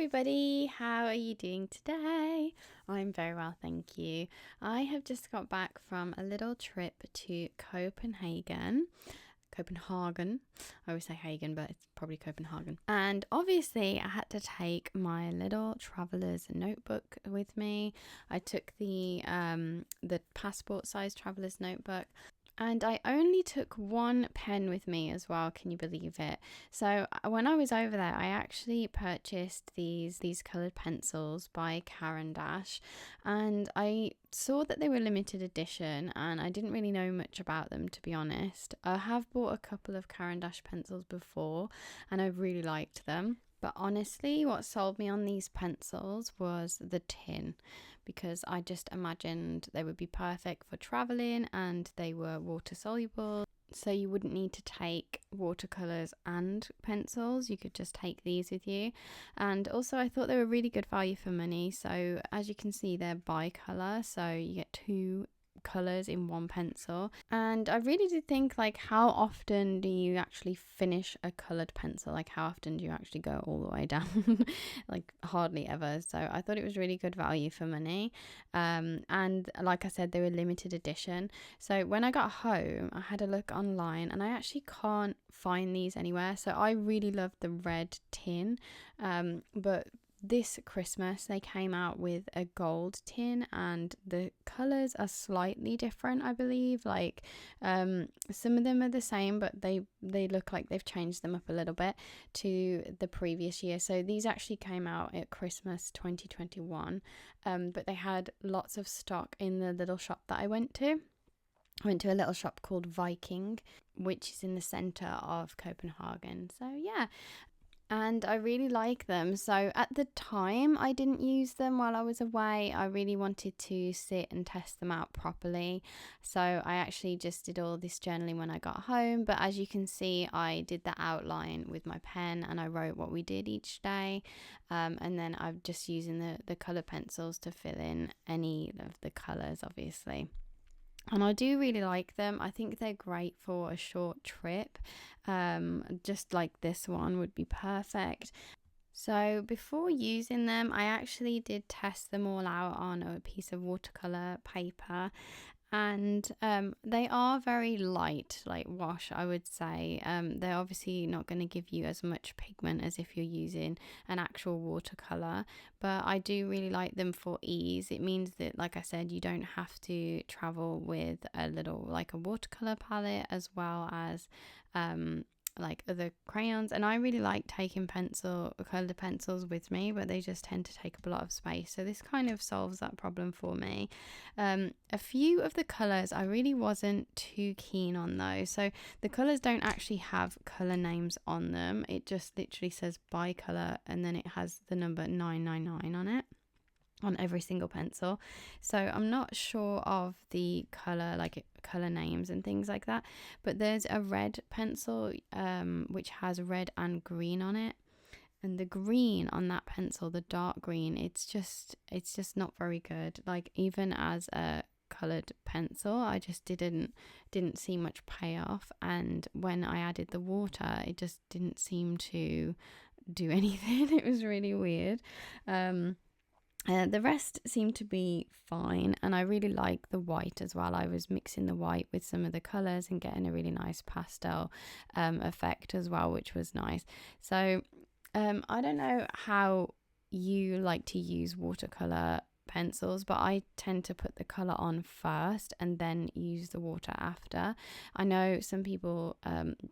everybody, how are you doing today? I'm very well, thank you. I have just got back from a little trip to Copenhagen. I always say Hagen, but it's probably Copenhagen. And obviously I had to take my little traveler's notebook with me. I took the passport size traveler's notebook. And I only took one pen with me as well, can you believe it? So when I was over there, I actually purchased these coloured pencils by Caran, and I saw that they were limited edition and I didn't really know much about them, to be honest. I have bought a couple of Caran pencils before and I really liked them. But honestly, what sold me on these pencils was the tin, because I just imagined they would be perfect for traveling and they were water soluble. So you wouldn't need to take watercolors and pencils. You could just take these with you. And also I thought they were really good value for money. So as you can see, they're bicolor. So you get two colors in one pencil. And I really did think, like, how often do you actually finish a colored pencil? Like, how often do you actually go all the way down? Like, hardly ever. So I thought it was really good value for money. And like I said, they were limited edition. So when I got home, I had a look online and I actually can't find these anywhere. So I really love the red tin, but this Christmas they came out with a gold tin and the colors are slightly different, I believe. Like some of them are the same, but they look like they've changed them up a little bit to the previous year. So these actually came out at Christmas 2021, but they had lots of stock in the little shop that I went to. I went to a little shop called Viking, which is in the center of Copenhagen. So yeah, and I really like them. So at the time I didn't use them while I was away. I really wanted to sit and test them out properly, so I actually just did all this journaling when I got home. But as you can see, I did the outline with my pen and I wrote what we did each day, and then I'm just using the colour pencils to fill in any of the colours, obviously. And I do really like them. I think they're great for a short trip. Just like this one would be perfect. So before using them, I actually did test them all out on a piece of watercolor paper. And they are very light, like wash, I would say. They're obviously not going to give you as much pigment as if you're using an actual watercolor, but I do really like them for ease. It means that, like I said, you don't have to travel with a little, like a watercolor palette, as well as like other crayons. And I really like taking colored pencils with me, but they just tend to take up a lot of space, so this kind of solves that problem for me. A few of the colors I really wasn't too keen on though. So the colors don't actually have color names on them. It just literally says Bicolor and then it has the number 999 on it, on every single pencil. So I'm not sure of the color names and things like that, but there's a red pencil which has red and green on it, and the green on that pencil, the dark green, it's just not very good. Like, even as a colored pencil, I just didn't see much payoff, and when I added the water, it just didn't seem to do anything. It was really weird. The rest seemed to be fine, and I really like the white as well. I was mixing the white with some of the colours and getting a really nice pastel effect as well, which was nice. So I don't know how you like to use watercolour pencils, but I tend to put the colour on first and then use the water after. I know some people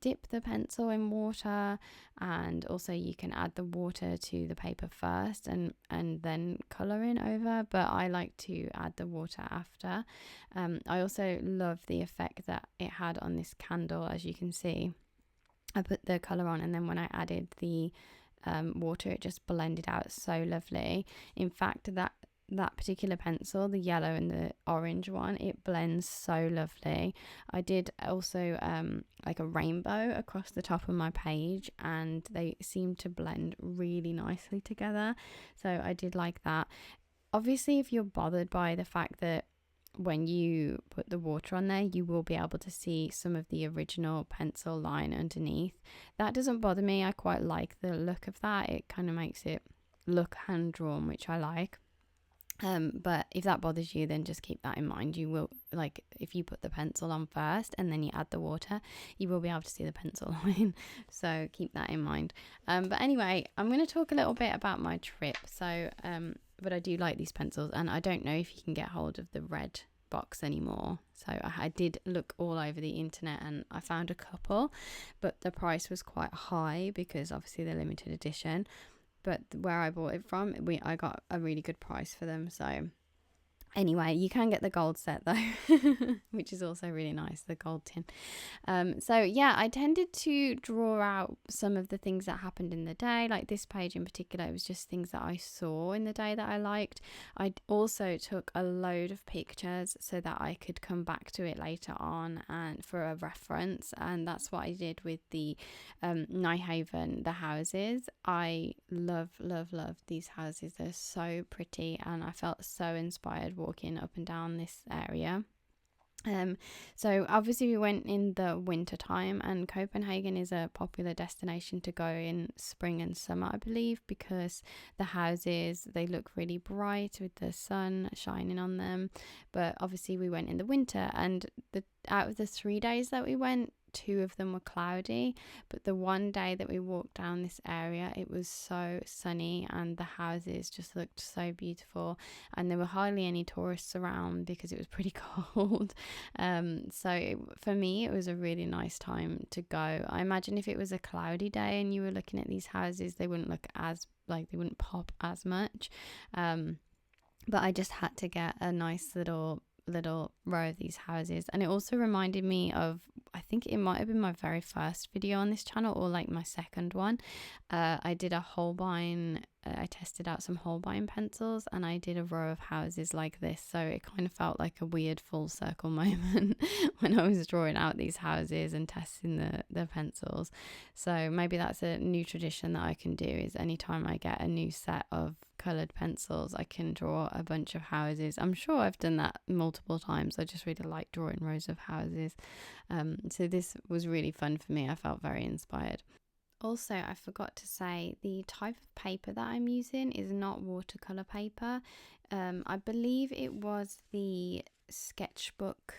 dip the pencil in water, and also you can add the water to the paper first and then colour in over, but I like to add the water after. I also love the effect that it had on this candle. As you can see, I put the colour on, and then when I added the water, it just blended out so lovely. In fact, that particular pencil, the yellow and the orange one, it blends so lovely. I did also like a rainbow across the top of my page, and they seem to blend really nicely together, so I did like that. Obviously, if you're bothered by the fact that when you put the water on there, you will be able to see some of the original pencil line underneath, that doesn't bother me. I quite like the look of that. It kind of makes it look hand drawn, which I like. But if that bothers you, then just keep that in mind. You will, like, if you put the pencil on first and then you add the water, you will be able to see the pencil line. So keep that in mind. But anyway, I'm going to talk a little bit about my trip. So, but I do like these pencils, and I don't know if you can get hold of the red box anymore. So I did look all over the internet and I found a couple, but the price was quite high because obviously they're limited edition. But where I bought it from, I got a really good price for them. So anyway, you can get the gold set though, which is also really nice, the gold tin. So yeah, I tended to draw out some of the things that happened in the day. Like this page in particular, it was just things that I saw in the day that I liked. I also took a load of pictures so that I could come back to it later on and for a reference. And that's what I did with the Nijhaven, the houses. I love these houses. They're so pretty, and I felt so inspired walking up and down this area. So obviously we went in the winter time, and Copenhagen is a popular destination to go in spring and summer, I believe, because the houses, they look really bright with the sun shining on them. But obviously we went in the winter, and out of the 3 days that we went, 2 of them were cloudy, but the one day that we walked down this area, it was so sunny and the houses just looked so beautiful, and there were hardly any tourists around because it was pretty cold. For me, it was a really nice time to go. I imagine if it was a cloudy day and you were looking at these houses, they wouldn't look as, like, they wouldn't pop as much. But I just had to get a nice little row of these houses, and it also reminded me of, I think it might have been my very first video on this channel, or like my second one. I did a Holbein, I tested out some Holbein pencils, and I did a row of houses like this, so it kind of felt like a weird full circle moment when I was drawing out these houses and testing the pencils. So maybe that's a new tradition that I can do, is anytime I get a new set of coloured pencils, I can draw a bunch of houses. I'm sure I've done that multiple times. I just really like drawing rows of houses. So this was really fun for me. I felt very inspired. Also, I forgot to say, the type of paper that I'm using is not watercolour paper. I believe it was the sketchbook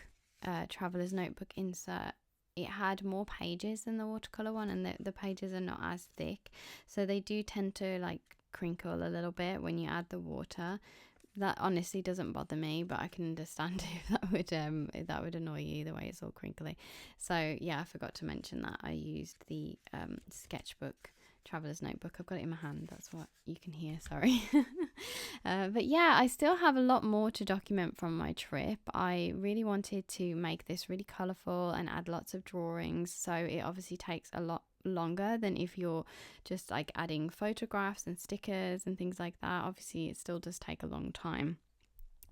traveller's notebook insert. It had more pages than the watercolour one, and the pages are not as thick, so they do tend to like crinkle a little bit when you add the water. That honestly doesn't bother me, but I can understand if that would annoy you, the way it's all crinkly. So yeah, I forgot to mention that I used the sketchbook traveler's notebook. I've got it in my hand, that's what you can hear, sorry. But yeah, I still have a lot more to document from my trip. I really wanted to make this really colourful and add lots of drawings, so it obviously takes a lot longer than if you're just like adding photographs and stickers and things like that. Obviously it still does take a long time,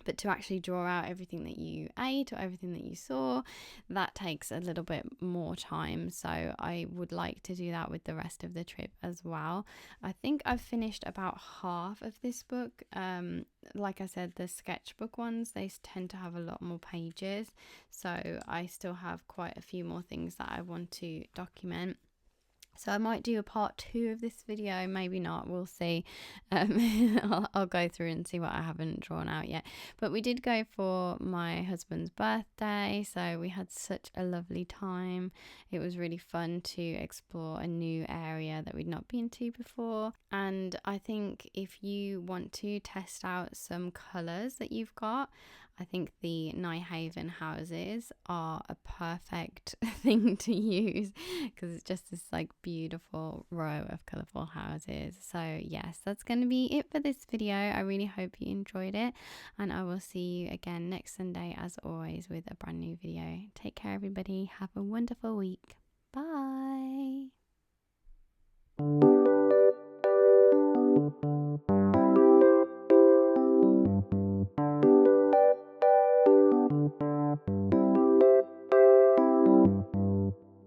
but to actually draw out everything that you ate or everything that you saw, that takes a little bit more time. So I would like to do that with the rest of the trip as well. I think I've finished about half of this book. Like I said, the sketchbook ones, they tend to have a lot more pages, so I still have quite a few more things that I want to document. So I might do a part 2 of this video, maybe not, we'll see. I'll go through and see what I haven't drawn out yet. But we did go for my husband's birthday, so we had such a lovely time. It was really fun to explore a new area that we'd not been to before. And I think if you want to test out some colours that you've got, I think the Nijhaven houses are a perfect thing to use, because it's just this like beautiful row of colourful houses. So yes, that's going to be it for this video. I really hope you enjoyed it, and I will see you again next Sunday as always with a brand new video. Take care everybody, have a wonderful week. Bye.